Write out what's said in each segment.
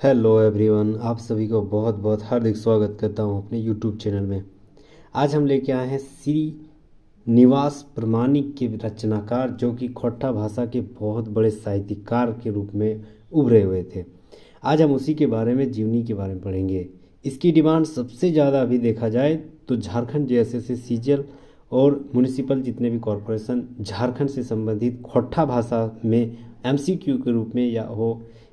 Hello everyone, आप सभी को बहुत बहुत हार्दिक स्वागत करता हूं अपने यूट्यूब चैनल में। आज हम लेके आए हैं श्रीनिवास प्रामाणिक के रचनाकार, जो कि खोट्टा भाषा के बहुत बड़े साहित्यकार के रूप में उभरे हुए थे। आज हम उसी के बारे में, जीवनी के बारे में पढ़ेंगे। इसकी डिमांड सबसे ज़्यादा अभी देखा जाए तो झारखंड जैसे सीजल और म्यूनिसिपल जितने भी कॉरपोरेशन झारखंड से संबंधित खोट्टा भाषा में एमसीक्यू के रूप में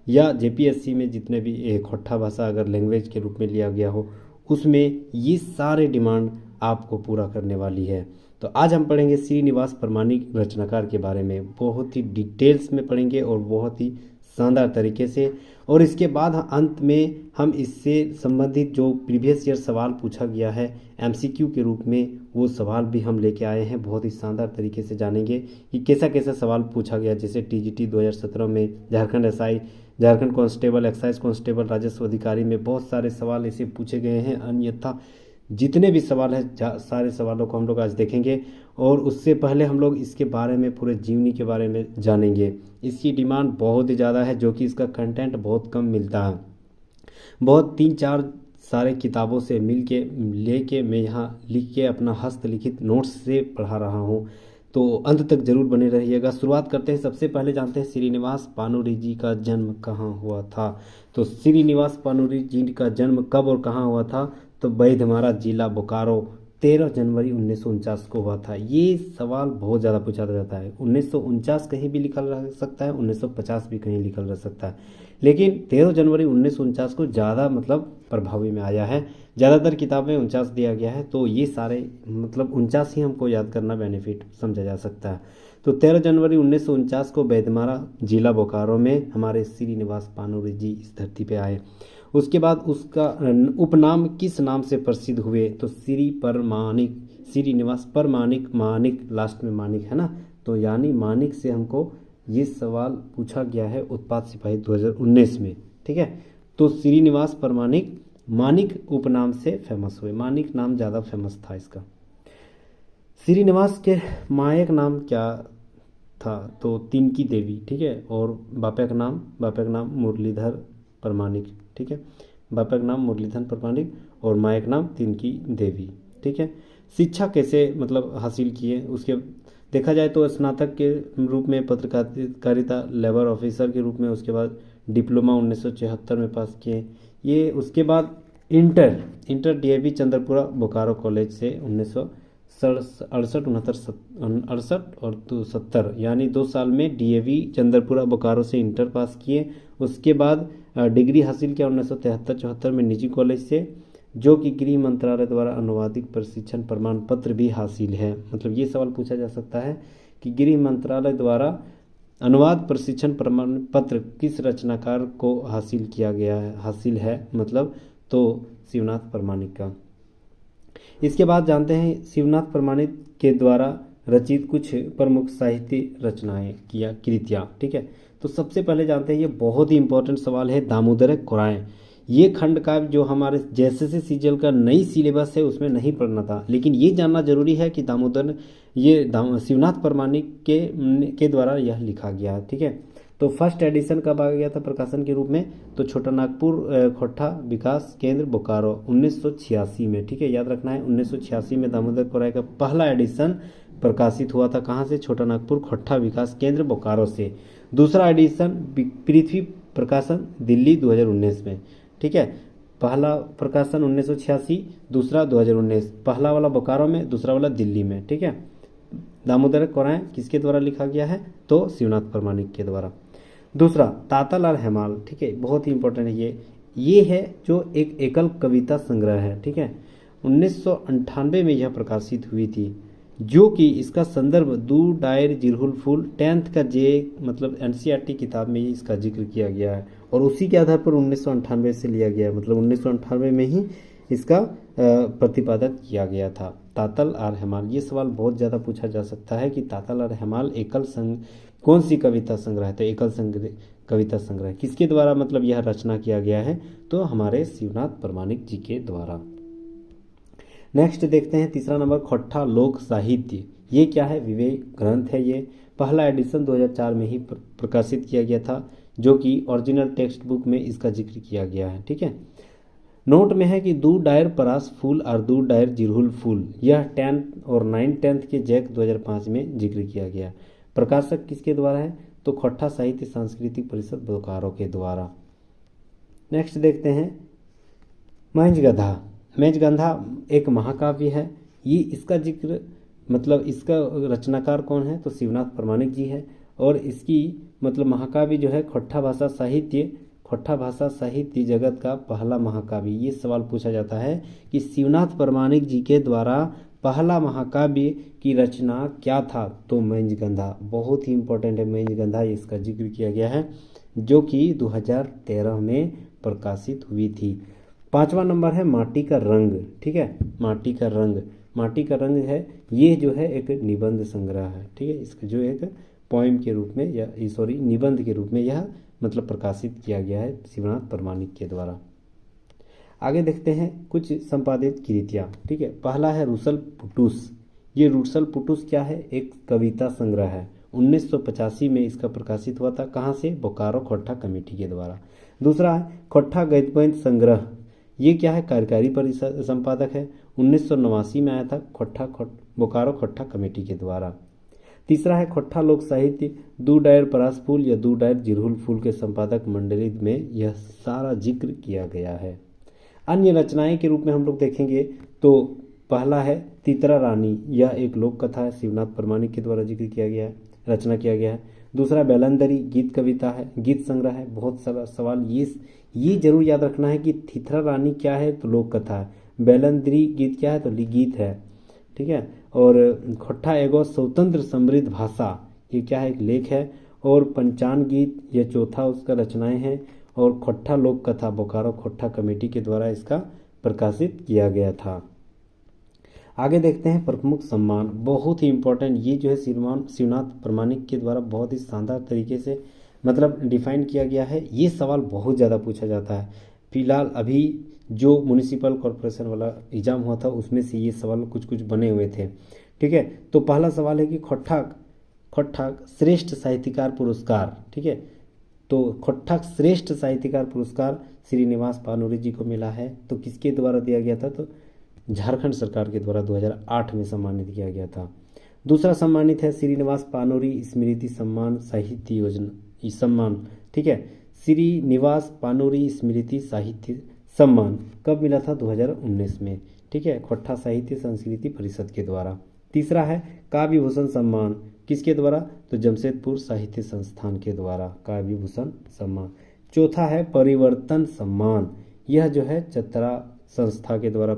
या जेपीएससी में जितने भी खोट्टा भाषा अगर लैंग्वेज के रूप में लिया गया हो, उसमें ये सारे डिमांड आपको पूरा करने वाली है। तो आज हम पढ़ेंगे श्रीनिवास प्रामाणिक रचनाकार के बारे में, बहुत ही डिटेल्स में पढ़ेंगे और बहुत ही शानदार तरीके से। और इसके बाद अंत में हम इससे संबंधित जो प्रीवियस ईयर सवाल पूछा गया है एमसीक्यू के रूप में, वो सवाल भी हम लेके आए हैं। बहुत ही शानदार तरीके से जानेंगे कि कैसा कैसा सवाल पूछा गया। जैसे टीजीटी 2017 में Jharkhand SI, Jharkhand constable, excise constable, राजस्व अधिकारी में बहुत सारे सवाल ऐसे पूछे गए हैं। अन्यथा जितने भी सवाल हैं सारे सवालों को हम लोग आज देखेंगे। और उससे पहले हम लोग इसके बारे में, पूरे जीवनी के बारे में जानेंगे। इसकी डिमांड बहुत ही ज़्यादा है, जो कि इसका कंटेंट बहुत कम मिलता है। बहुत 3-4 सारे किताबों से मिल के लेके मैं यहाँ लिख के अपना हस्तलिखित नोट्स से पढ़ा रहा हूँ। तो अंत तक जरूर बने रहिएगा। शुरुआत करते हैं। सबसे पहले जानते हैं श्रीनिवास पानुरी जी का जन्म कहाँ हुआ था। तो श्रीनिवास पानुरी जी का जन्म कब और कहाँ हुआ था? तो बैधमारा जिला बोकारो 13 जनवरी 1949 को हुआ था। ये सवाल बहुत ज़्यादा पूछा जाता है। 1949 कहीं भी लिखा रह सकता है, 1950 भी कहीं लिखा रह सकता है, लेकिन 13 जनवरी 1949 को ज़्यादा प्रभावी में आया है। ज़्यादातर किताब में 49 दिया गया है, तो ये सारे 49 ही हमको याद करना बेनिफिट समझा जा सकता है। तो 13 जनवरी 1949 को बैधमारा जिला बोकारो में हमारे श्रीनिवास पानुरी जी इस धरती पे आए। उसके बाद उसका उपनाम किस नाम से प्रसिद्ध हुए? तो श्रीनिवास परमाणिक, मानिक लास्ट में मानिक है ना, तो यानी मानिक से हमको ये सवाल पूछा गया है उत्पात सिपाही 2019 में। ठीक है, तो श्रीनिवास परमाणिक मानिक उपनाम से फेमस हुए। मानिक नाम ज़्यादा फेमस था इसका। श्रीनिवास के मायक नाम क्या था? तो तिनकी देवी। ठीक है, और बापा का नाम मुरलीधर परमाणिक। ठीक है, बापा का नाम मुरलीधर परमाणिक और मायक नाम तिनकी देवी। ठीक है, शिक्षा कैसे हासिल किए? उसके देखा जाए तो स्नातक के रूप में पत्रकारिता लेबर ऑफिसर के रूप में, उसके बाद डिप्लोमा 1976 में पास किए। ये उसके बाद inter DAV Chandrapura Bokaro college से 1968 और 70 यानी 2 साल में डीएवी चंद्रपुरा बोकारो से इंटर पास किए। उसके बाद डिग्री हासिल किया 1973-74 में निजी कॉलेज से, जो कि गृह मंत्रालय द्वारा अनुवादिक प्रशिक्षण प्रमाण पत्र भी हासिल है। ये सवाल पूछा जा सकता है कि गृह मंत्रालय द्वारा अनुवाद प्रशिक्षण प्रमाण पत्र किस रचनाकार को हासिल है तो शिवनाथ प्रामाणिक का। इसके बाद जानते हैं शिवनाथ प्रामाणिक के द्वारा रचित कुछ प्रमुख साहित्य रचनाएं कृतियाँ। ठीक है, तो सबसे पहले जानते हैं, ये बहुत ही इंपॉर्टेंट सवाल है, दामोदर कोराएं। ये खंड काव्य जो हमारे जैसे सीजल का नई सिलेबस है उसमें नहीं पढ़ना था, लेकिन ये जानना जरूरी है कि शिवनाथ प्रामाणिक के द्वारा यह लिखा गया। ठीक है, तो फर्स्ट एडिशन कब आ गया था प्रकाशन के रूप में? तो छोटा नागपुर खोट्टा विकास केंद्र बोकारो 1986 में। ठीक है, याद रखना है 1986 में दामोदर कोराएं का पहला एडिशन प्रकाशित हुआ था। कहाँ से? छोटा नागपुर खोट्टा विकास केंद्र बोकारो से। दूसरा एडिशन पृथ्वी प्रकाशन दिल्ली 2019 में। ठीक है, पहला प्रकाशन 1986, दूसरा 2019। पहला वाला बोकारो में, दूसरा वाला दिल्ली में। ठीक है, दामोदर कोराएं किसके द्वारा लिखा गया है? तो शिवनाथ प्रामाणिक के द्वारा। दूसरा तातालाल हेमाल। ठीक है, बहुत ही इंपॉर्टेंट है ये है जो एक एकल कविता संग्रह है। ठीक है, 1998 में यह प्रकाशित हुई थी, जो कि इसका संदर्भ दू डायर जिरहुल फूल 10th का एनसीईआरटी किताब में इसका जिक्र किया गया है, और उसी के आधार पर 1998 से लिया गया है। 1998 में ही इसका प्रतिपादन किया गया था। तातल और हेमाल, ये सवाल बहुत ज़्यादा पूछा जा सकता है कि तातल और हेमाल कौन सी कविता संग्रह है? तो एकल कविता संग्रह किसके द्वारा यह रचना किया गया है? तो हमारे शिवनाथ प्रामाणिक जी के द्वारा। नेक्स्ट देखते हैं, तीसरा नंबर खोट्टा लोक साहित्य। ये क्या है? विवेक ग्रंथ है। ये पहला एडिशन 2004 में ही प्रकाशित किया गया था। जो कि ओरिजिनल टेक्स्ट बुक में इसका जिक्र किया गया है। ठीक है, नोट में है कि दूर डायर परास फूल और दूर डायर जिरहुल फूल, यह 10th और 9th के जैक 2005 में जिक्र किया गया। प्रकाशक किसके द्वारा है? तो खोट्ठा साहित्य सांस्कृतिक परिषद बोकारो के द्वारा। नेक्स्ट देखते हैं महेंजगंधा। महेंजगंधा एक महाकाव्य है। ये इसका जिक्र मतलब इसका रचनाकार कौन है? तो शिवनाथ प्रामाणिक जी है। और इसकी मतलब महाकाव्य जो है खोट्ठा भाषा साहित्य जगत का पहला महाकाव्य। ये सवाल पूछा जाता है कि शिवनाथ प्रामाणिक जी के द्वारा पहला महाकाव्य की रचना क्या था? तो महेंजगंधा बहुत ही इंपॉर्टेंट है। महेंजगंधा इसका जिक्र किया गया है जो कि 2013 में प्रकाशित हुई थी। 5वां नंबर है माटी का रंग। ठीक है, माटी का रंग है, ये जो है एक निबंध संग्रह है। ठीक है, इसका जो एक पोएम के रूप में या निबंध के रूप में यह मतलब प्रकाशित किया गया है शिवनाथ प्रामाणिक के द्वारा। आगे देखते हैं कुछ संपादित कृतियाँ। ठीक है, पहला है रुसल पुटुस। ये रुसल पुटुस क्या है? एक कविता संग्रह है। 1985 में इसका प्रकाशित हुआ था। कहाँ से? बोकारो खोट्ठा कमेटी के द्वारा। दूसरा है खोट्ठा गद्य संग्रह। ये क्या है? कार्यकारी परिषद संपादक है। 1989 में आया था बोकारो खोट्ठा कमेटी के द्वारा। तीसरा है खोट्ठा लोक साहित्य। दू डायर परास फूल या दू डायर जिरहुल फूल के संपादक मंडली में यह सारा जिक्र किया गया है। अन्य रचनाएं के रूप में हम लोग देखेंगे तो पहला है तीतरा रानी। यह एक लोक कथा है, शिवनाथ प्रामाणिक के द्वारा जिक्र किया गया है, रचना किया गया है। दूसरा बेलंदरी गीत कविता है, गीत संग्रह है। बहुत सारा सवाल ये जरूर याद रखना है कि तीतरा रानी क्या है? तो लोक कथा है। बेलंदरी गीत क्या है? तो गीत है। ठीक है, और खोट्ठा एगो स्वतंत्र समृद्ध भाषा, ये क्या है? एक लेख है। और पंचान गीत, ये चौथा उसका रचनाएं हैं। और खोट्ठा लोक कथा बोकारो खोट्ठा कमेटी के द्वारा इसका प्रकाशित किया गया था। आगे देखते हैं प्रमुख सम्मान। बहुत ही इंपॉर्टेंट, ये जो है शिवनाथ प्रामाणिक के द्वारा बहुत ही शानदार तरीके से मतलब डिफाइन किया गया है। ये सवाल बहुत ज़्यादा पूछा जाता है। फिलहाल अभी जो म्युनिसिपल कॉरपोरेशन वाला एग्जाम हुआ था उसमें से ये सवाल कुछ बने हुए थे। ठीक है, तो पहला सवाल है कि खोट्ठा श्रेष्ठ साहित्यकार पुरस्कार। ठीक है, तो खोट्ठा श्रेष्ठ साहित्यकार पुरस्कार श्रीनिवास पानोरी जी को मिला है। तो किसके द्वारा दिया गया था? तो झारखंड सरकार के द्वारा 2008 में सम्मानित किया गया था। दूसरा सम्मानित है श्रीनिवास पानोरी स्मृति सम्मान साहित्य योजना सम्मान। ठीक है, श्रीनिवास पानोरी स्मृति साहित्य सम्मान कब मिला था? 2019 में। ठीक है, खोट्ठा साहित्य संस्कृति परिषद के द्वारा। तीसरा है काव्य भूषण सम्मान। किसके द्वारा? तो जमशेदपुर साहित्य संस्थान के द्वारा काव्य भूषण सम्मान। चौथा है परिवर्तन सम्मान। यह जो है चतरा संस्था के द्वारा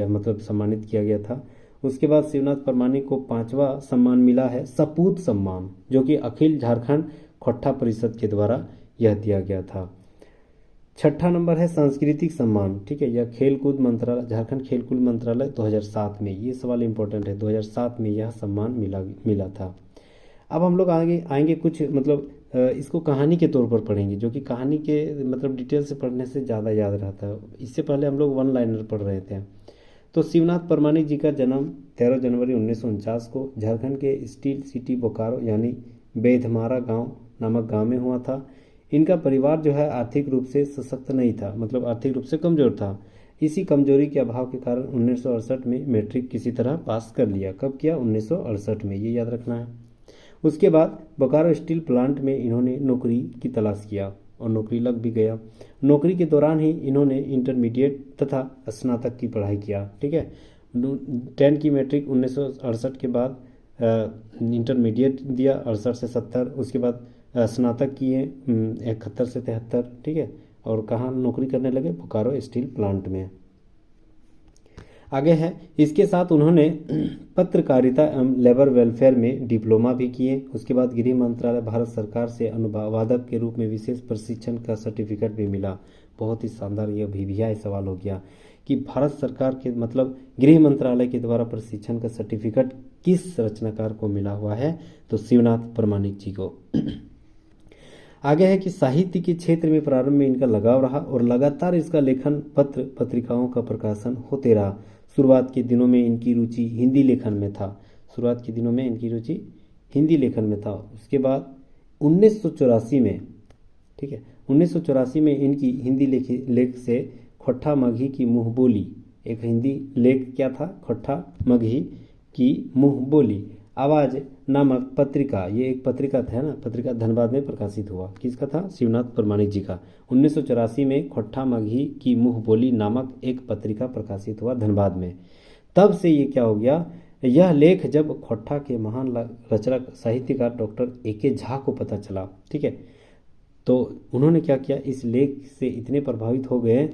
मतलब सम्मानित किया गया था। उसके बाद शिवनाथ प्रामाणिक को 5वां सम्मान मिला है सपूत सम्मान, जो कि अखिल झारखंड खोट्ठा परिषद के द्वारा यह दिया गया था। छठा नंबर है सांस्कृतिक सम्मान। ठीक है, यह खेलकूद मंत्रालय झारखंड खेलकूद मंत्रालय 2007 में, ये सवाल इंपॉर्टेंट है, 2007 में यह सम्मान मिला था। अब हम लोग आगे आएंगे कुछ मतलब इसको कहानी के तौर पर पढ़ेंगे, जो कि कहानी के मतलब डिटेल से पढ़ने से ज़्यादा याद रहता है। इससे पहले हम लोग वन लाइनर पढ़ रहे थे। तो शिवनाथ प्रामाणिक जी का जन्म 13 जनवरी 1949 को झारखंड के स्टील सिटी बोकारो यानी बेधमारा गांव नामक गांव में हुआ था। इनका परिवार जो है आर्थिक रूप से सशक्त नहीं था, मतलब आर्थिक रूप से कमज़ोर था। इसी कमजोरी के अभाव के कारण 1968 में मैट्रिक किसी तरह पास कर लिया। कब किया? 1968 में, ये याद रखना है। उसके बाद बोकारो स्टील प्लांट में इन्होंने नौकरी की तलाश किया और नौकरी लग भी गया। नौकरी के दौरान ही इन्होंने इंटरमीडिएट तथा स्नातक की पढ़ाई किया। ठीक है, 10 की मैट्रिक 1968 के बाद इंटरमीडिएट दिया 68 से 70, उसके बाद स्नातक किए 71 से 73। ठीक है, और कहाँ नौकरी करने लगे? बोकारो स्टील प्लांट में। आगे है, इसके साथ उन्होंने पत्रकारिता एवं लेबर वेलफेयर में डिप्लोमा भी किए। उसके बाद गृह मंत्रालय भारत सरकार से अनुवादक के रूप में विशेष प्रशिक्षण का सर्टिफिकेट भी मिला। बहुत ही शानदार ये भी सवाल हो गया कि भारत सरकार के मतलब गृह मंत्रालय के द्वारा प्रशिक्षण का सर्टिफिकेट किस रचनाकार को मिला हुआ है? तो शिवनाथ प्रामाणिक जी को। आगे है कि साहित्य के क्षेत्र में प्रारंभ में इनका लगाव रहा और लगातार इसका लेखन पत्र पत्रिकाओं का प्रकाशन होते रहा। शुरुआत के दिनों में इनकी रुचि हिंदी लेखन में था। उसके बाद 1984 में, ठीक है, 1984 में इनकी हिंदी लेख से खोट्ठा मगही की मुँह बोली, एक हिंदी लेख क्या था, खोट्ठा मगही की मुँह बोली आवाज़ नामक पत्रिका, ये एक पत्रिका था ना, पत्रिका धनबाद में प्रकाशित हुआ। किसका था? शिवनाथ प्रमाणिक जी का। 1984 में खोट्ठा मगही की मुँह बोली नामक एक पत्रिका प्रकाशित हुआ धनबाद में। तब से ये क्या हो गया, यह लेख जब खोट्ठा के महान रचना साहित्यकार डॉक्टर ए.के. झा को पता चला, ठीक है, तो उन्होंने क्या किया, इस लेख से इतने प्रभावित हो गए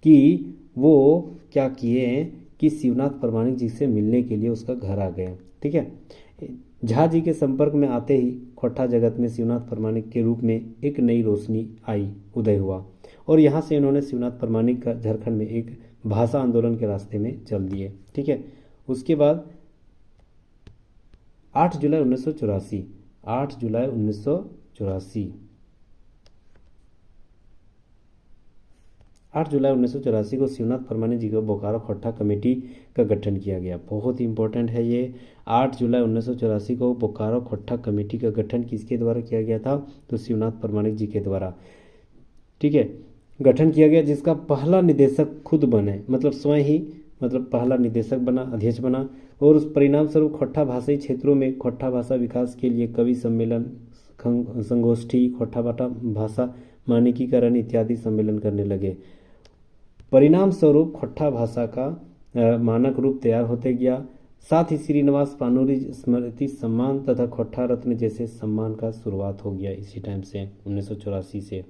कि वो क्या किए कि शिवनाथ प्रमाणिक जी से मिलने के लिए उसका घर आ गए, ठीक है। झा जी के संपर्क में आते ही खोट्ठा जगत में शिवनाथ प्रमाणिक के रूप में एक नई रोशनी आई, उदय हुआ, और यहाँ से इन्होंने शिवनाथ प्रमाणिक का झारखंड में एक भाषा आंदोलन के रास्ते में चल दिए, ठीक है। उसके बाद 8 जुलाई 1984, 8 जुलाई 1984, 8 जुलाई 1984 को शिवनाथ प्रमाणिक जी को बोकारो खोट्ठा कमेटी का गठन किया गया। बहुत ही इंपॉर्टेंट है ये। 8 जुलाई 1984 को बोकारो खोट्ठा कमेटी का गठन किसके द्वारा किया गया था? तो शिवनाथ प्रमाणिक जी के द्वारा, ठीक है, गठन किया गया, जिसका पहला निदेशक खुद बने, मतलब स्वयं ही, मतलब पहला निदेशक बना, अध्यक्ष बना। और उस परिणाम स्वरूप खोट्ठा भाषाई क्षेत्रों में खोट्ठा भाषा विकास के लिए कवि सम्मेलन, संगोष्ठी, खोट्ठा भाषा मानकीकरण इत्यादि सम्मेलन करने लगे। परिणाम स्वरूप खोट्ठा भाषा का मानक रूप तैयार होते गया। साथ ही श्रीनिवास पानूरी स्मृति सम्मान तथा खोट्ठा रत्न जैसे सम्मान का शुरुआत हो गया इसी टाइम से, 1984 से।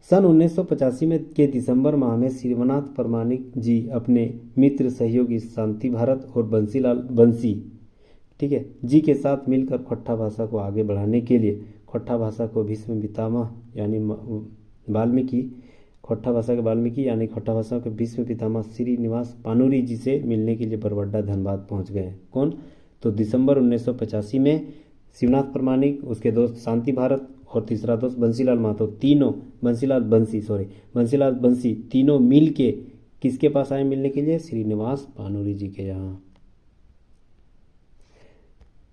सन 1985 में के दिसंबर माह में शिवनाथ प्रमाणिक जी अपने मित्र सहयोगी शांति भारत और बंसीलाल बंसी, ठीक है, जी के साथ मिलकर खोट्ठा भाषा को आगे बढ़ाने के लिए खोट्ठा भाषा को भीष्म पितामह यानी वाल्मीकि, खोट्ठा भाषा के वाल्मीकि यानी खोट्ठा भाषा के भीष्म पितामह श्रीनिवास पानूरी जी से मिलने के लिए बरबड्डा धनबाद पहुंच गए। कौन? तो दिसंबर 1985 में शिवनाथ प्रमाणिक, उसके दोस्त शांति भारत और तीसरा दोस्त बंसीलाल महतो, तीनों बंसीलाल बंसी तीनों मिल के किसके पास आए मिलने के लिए? श्रीनिवास पानूरी जी के यहाँ,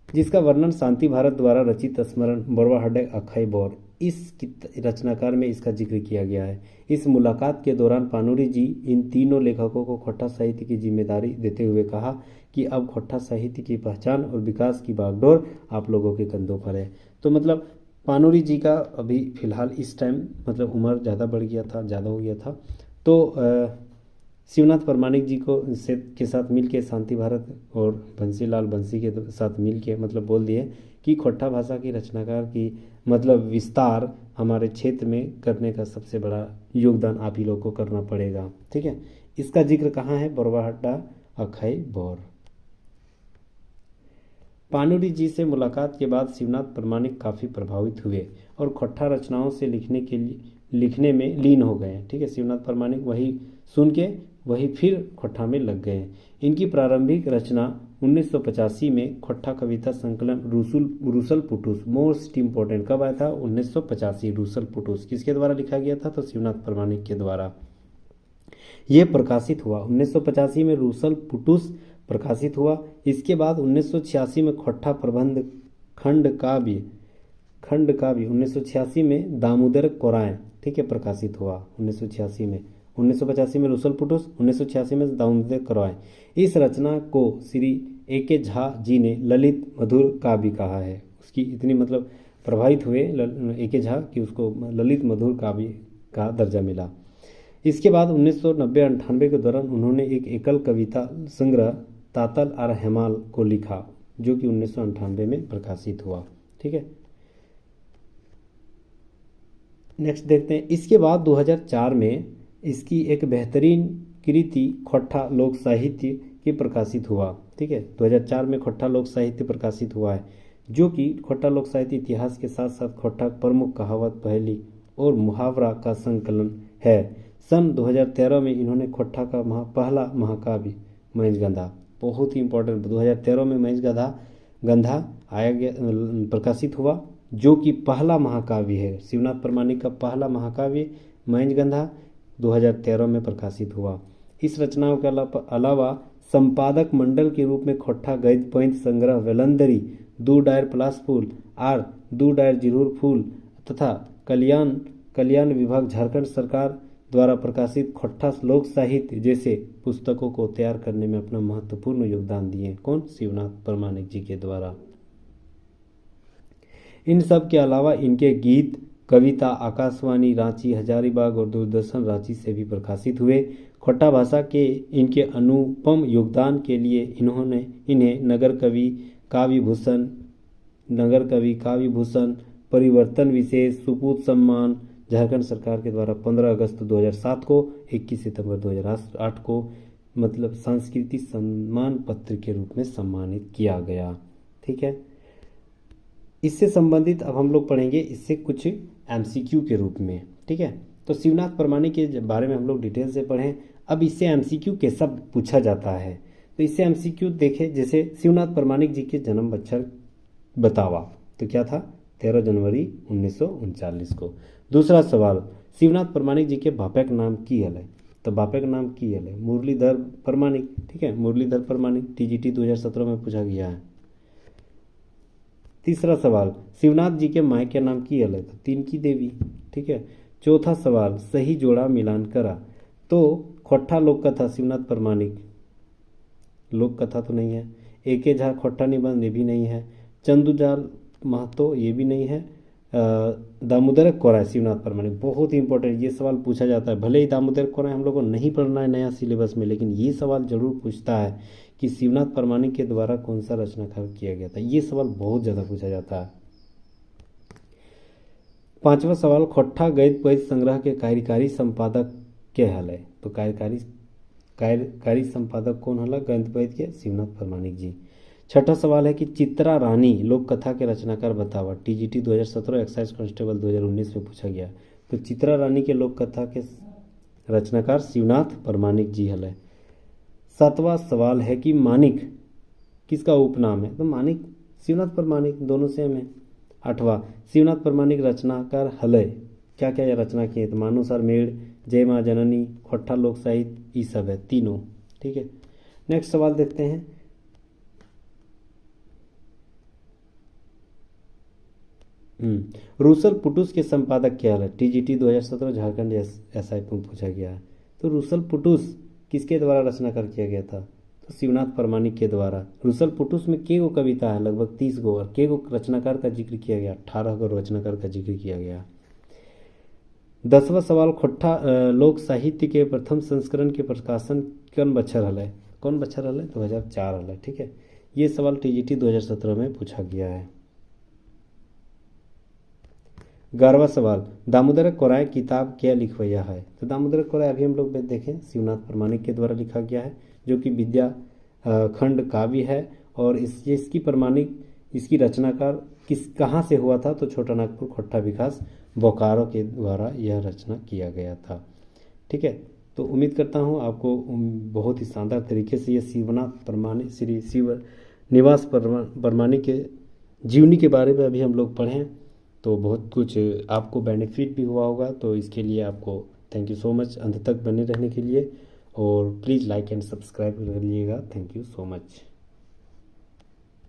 जिसका वर्णन शांति भारत द्वारा रचित स्मरण बरवाहड्डे अखाई बोर, इस रचनाकार में इसका जिक्र किया गया है। इस मुलाकात के दौरान पानूरी जी इन तीनों लेखकों को खोट्ठा साहित्य की जिम्मेदारी देते हुए कहा कि अब खोट्ठा साहित्य की पहचान और विकास की बागडोर आप लोगों के कंधों पर है। तो मतलब पानूरी जी का अभी फिलहाल इस टाइम मतलब उम्र ज़्यादा हो गया था, तो शिवनाथ प्रमाणिक जी को के साथ मिल के शांति भारत और बंसीलाल बंसी के साथ मिल के मतलब बोल दिए कि खोट्ठा भाषा की रचनाकार की मतलब विस्तार हमारे क्षेत्र में करने का सबसे बड़ा योगदान आप ही लोग को करना पड़ेगा, ठीक है। इसका जिक्र कहाँ है? बरवाहड्डा अखाई बोर। पानूरी जी से मुलाकात के बाद शिवनाथ प्रमाणिक काफ़ी प्रभावित हुए और खोट्ठा रचनाओं से लिखने में लीन हो गए, ठीक है। शिवनाथ प्रमाणिक वही सुन के वही फिर खोट्ठा में लग गए। इनकी प्रारंभिक रचना 1985 में खोट्ठा कविता संकलन रूसल पुटूस, मोस्ट इम्पोर्टेंट, कब आया था? 1985, रूसल पुटूस किसके द्वारा लिखा गया था? तो शिवनाथ प्रमाणिक के द्वारा ये प्रकाशित हुआ। 1985 में रूसल पुटूस प्रकाशित हुआ। इसके बाद 1986 में खोट्ठा प्रबंध खंड काव्य 1986 में दामोदर कोराएं, ठीक है, प्रकाशित हुआ 1986 में। 1985 में रूसल पुटूस, 1986 में दामोदर कोराएं। इस रचना को श्री ए.के. झा जी ने ललित मधुर काव्य कहा है। उसकी इतनी मतलब प्रभावित हुए ए.के. झा कि उसको ललित मधुर काव्य का दर्जा मिला। इसके बाद 1990-98 के दौरान उन्होंने एक एकल कविता संग्रह तातल और हेमाल को लिखा, जो कि 1998 में प्रकाशित हुआ, ठीक है। नेक्स्ट देखते हैं। इसके बाद 2004 में इसकी एक बेहतरीन कृति खोट्ठा लोक साहित्य की प्रकाशित हुआ, ठीक है। 2004 में खोट्ठा लोक साहित्य प्रकाशित हुआ है, जो कि खोट्ठा लोक साहित्य इतिहास के साथ साथ खोट्ठा प्रमुख कहावत, पहेली और मुहावरा का संकलन है। सन 2013 में इन्होंने खोट्ठा का पहला महाकाव्य महेंद्रगंधा, बहुत ही इंपॉर्टेंट, 2013 में महेंद्रगंधा आया गया प्रकाशित हुआ, जो कि पहला महाकाव्य है। शिवनाथ प्रमाणिक का पहला महाकाव्य महेंद्रगंधा 2013 में प्रकाशित हुआ। इस रचनाओं के अलावा संपादक मंडल के रूप में खोट्ठा गद्य पद्य संग्रह वेलंदरी, दू डायर प्लासफुल और दू डायर जरूर फूल तथा कल्याण विभाग झारखंड सरकार द्वारा प्रकाशित खोट्ठा लोक साहित्य जैसे पुस्तकों को तैयार करने में अपना महत्वपूर्ण योगदान दिए। कौन? शिवनाथ परमाणिक जी के द्वारा। इन सब के अलावा इनके गीत, कविता आकाशवाणी रांची, हजारीबाग और दूरदर्शन रांची से भी प्रकाशित हुए। खोट्टा भाषा के इनके अनुपम योगदान के लिए इन्हें नगर कवि काव्य भूषण, परिवर्तन विशेष, सुपूत सम्मान झारखंड सरकार के द्वारा 15 अगस्त 2007 को, 21 सितंबर 2008 को मतलब सांस्कृतिक सम्मान पत्र के रूप में सम्मानित किया गया। ठीक है, इससे संबंधित अब हम लोग पढ़ेंगे इससे कुछ एमसीक्यू के रूप में। ठीक है, तो शिवनाथ परमाणिक के बारे में हम लोग डिटेल से पढ़ें। अब इससे एमसीक्यू कैसा पूछा जाता है, तो इससे एमसीक्यू देखें। जैसे शिवनाथ परमाणिक जी के जन्म बच्छर बतावा, तो क्या था? 13 जनवरी 1939 को। दूसरा सवाल, शिवनाथ परमाणिक जी के बापा का नाम की हल है? तो बापा का नाम की हल है मुरलीधर परमाणिक। ठीक है, मुरलीधर परमाणिक टीजीटी 2017 में पूछा गया है। तीसरा सवाल, शिवनाथ जी के माय के नाम की हल है? तो तिनकी देवी। ठीक है। चौथा सवाल, सही जोड़ा मिलान करा। तो खोट्ठा लोक कथा शिवनाथ परमाणिक लोक कथा तो नहीं है। एके झा खोट्ठा निबंध ये भी नहीं है। चंदूजाल महतो ये भी नहीं है। दामोदर कोराय शिवनाथ परमाणिक, बहुत ही इंपॉर्टेंट ये सवाल पूछा जाता है। भले ही दामोदर कोराय हम लोग को नहीं पढ़ना है नया सिलेबस में, लेकिन ये सवाल जरूर पूछता है कि शिवनाथ परमाणिक के द्वारा कौन सा रचनाकार किया गया था। ये सवाल बहुत ज़्यादा पूछा जाता है। पांचवा सवाल, खोट्ठा गद्य पद्य संग्रह के कार्यकारी संपादक के हल है? तो कार्यकारी संपादक कौन हल? गद्य पद्य के शिवनाथ परमाणिक जी। छठा सवाल है कि चित्रा रानी लोक कथा के रचनाकार बतावा। टीजीटी 2017 एक्साइज कांस्टेबल 2019 में पूछा गया। तो चित्रा रानी के लोक कथा के रचनाकार शिवनाथ परमाणिक जी हल है। सातवां सवाल है कि मानिक किसका उपनाम है? तो मानिक शिवनाथ परमाणिक, दोनों सेम है। आठवां, शिवनाथ परमाणिक रचनाकार हल क्या क्या रचना किए? तो मानुसार मेड़, जय माँ जननी, खोट्ठा लोक साहित्य, ये सब है तीनों। ठीक है, नेक्स्ट सवाल देखते हैं। रूसल पुटुस के संपादक क्या है? टीजीटी 2017 झारखंड एसआई में पूछा गया है। तो रूसल पुटुस किसके द्वारा रचनाकार किया गया था? तो शिवनाथ परमाणिक के द्वारा। रूसल पुटुस में के गो कविता है? लगभग 30 गो। और के गो रचनाकार का जिक्र किया गया? 18 गो रचनाकार का जिक्र किया गया। 10वां सवाल, खोट्ठा लोक साहित्य के प्रथम संस्करण के प्रकाशन कौन बच्छर हल है? कौन बच्छर हल है? 2004 हल है। ठीक है, ये सवाल टीजीटी 2017 में पूछा गया है। 11वां सवाल, दामोदर कोराय किताब क्या लिखवैया है? तो दामोदर कोराय अभी हम लोग देखें शिवनाथ परमाणिक के द्वारा लिखा गया है, जो कि विद्या खंड काव्य है। और इसकी रचनाकार कहाँ से हुआ था? तो छोटा नागपुर खोट्ठा विकास बोकारो के द्वारा यह रचना किया गया था। ठीक है, तो उम्मीद करता हूँ आपको बहुत ही शानदार तरीके से ये शिवनाथ परमाणिक श्री शिवनिवास परमाणिक के जीवनी के बारे में अभी हम लोग पढ़ें, तो बहुत कुछ आपको बेनिफिट भी हुआ होगा। तो इसके लिए आपको थैंक यू सो मच अंत तक बने रहने के लिए, और प्लीज़ लाइक एंड सब्सक्राइब कर लीजिएगा। Thank you so much.